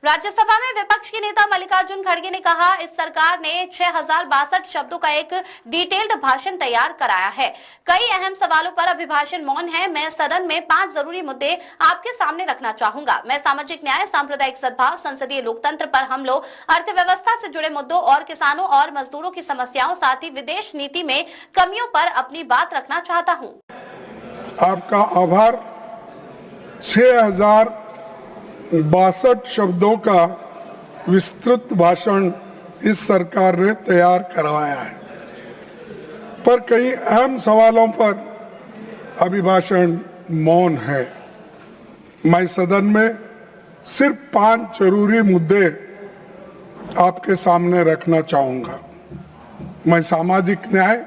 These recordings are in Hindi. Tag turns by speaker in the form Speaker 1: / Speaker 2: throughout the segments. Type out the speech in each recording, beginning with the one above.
Speaker 1: राज्यसभा में विपक्ष के नेता मल्लिकार्जुन खड़गे ने कहा, इस सरकार ने 6062 शब्दों का एक डिटेल्ड भाषण तैयार कराया है। कई अहम सवालों पर अभिभाषण मौन है। मैं सदन में 5 जरूरी मुद्दे आपके सामने रखना चाहूंगा। मैं सामाजिक न्याय, सांप्रदायिक सद्भाव, संसदीय लोकतंत्र पर हमलों, अर्थव्यवस्था से जुड़े मुद्दों और किसानों और मजदूरों की समस्याओं, साथ ही विदेश नीति में कमियों पर अपनी बात रखना चाहता हूँ।
Speaker 2: आपका आभार। 6062 शब्दों का विस्तृत भाषण इस सरकार ने तैयार करवाया है, पर कई अहम सवालों पर अभिभाषण मौन है। मैं सदन में सिर्फ 5 जरूरी मुद्दे आपके सामने रखना चाहूंगा। मैं सामाजिक न्याय,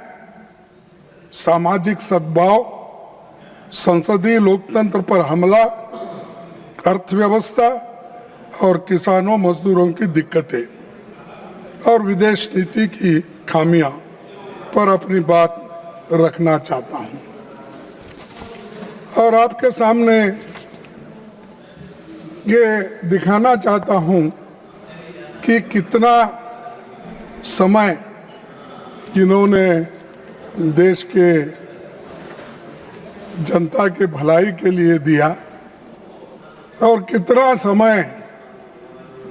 Speaker 2: सामाजिक सद्भाव, संसदीय लोकतंत्र पर हमला, अर्थव्यवस्था और किसानों मजदूरों की दिक्कतें और विदेश नीति की खामियां पर अपनी बात रखना चाहता हूं और आपके सामने ये दिखाना चाहता हूं कि कितना समय इन्होंने देश के जनता के भलाई के लिए दिया और कितना समय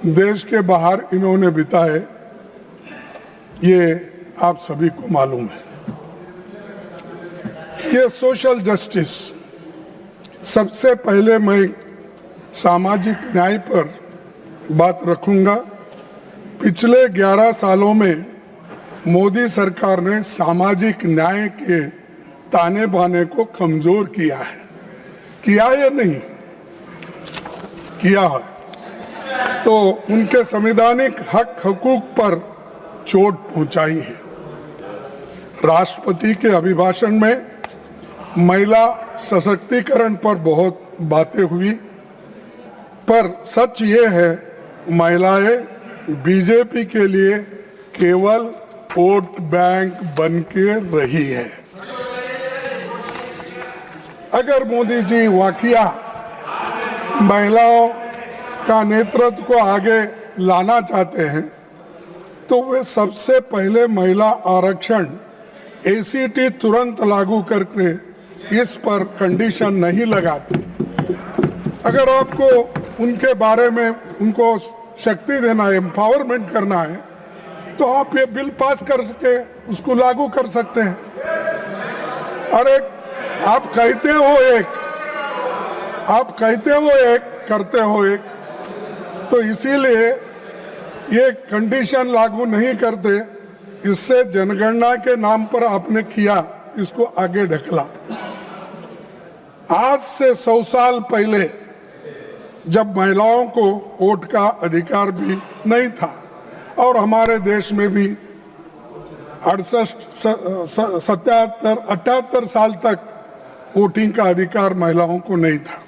Speaker 2: देश के बाहर इन्होंने बिताए, ये आप सभी को मालूम है। ये सोशल जस्टिस, सबसे पहले मैं सामाजिक न्याय पर बात रखूंगा। पिछले 11 सालों में मोदी सरकार ने सामाजिक न्याय के ताने बाने को कमजोर किया है। किया या नहीं किया है तो उनके संवैधानिक हक हकूक पर चोट पहुंचाई है। राष्ट्रपति के अभिभाषण में महिला सशक्तिकरण पर बहुत बातें हुई, पर सच ये है महिलाएं बीजेपी के लिए केवल वोट बैंक बन के रही है। अगर मोदी जी वाकया महिलाओं का नेतृत्व को आगे लाना चाहते हैं तो वे सबसे पहले महिला आरक्षण एसीटी तुरंत लागू करके इस पर कंडीशन नहीं लगाते। अगर आपको उनके बारे में उनको शक्ति देना है, एम्पावरमेंट करना है, तो आप ये बिल पास कर सके उसको लागू कर सकते हैं। अरे आप कहते हो एक करते हो एक, तो इसीलिए ये कंडीशन लागू नहीं करते। इससे जनगणना के नाम पर आपने किया, इसको आगे ढकला। आज से 100 साल पहले जब महिलाओं को वोट का अधिकार भी नहीं था और हमारे देश में भी 78 साल तक वोटिंग का अधिकार महिलाओं को नहीं था,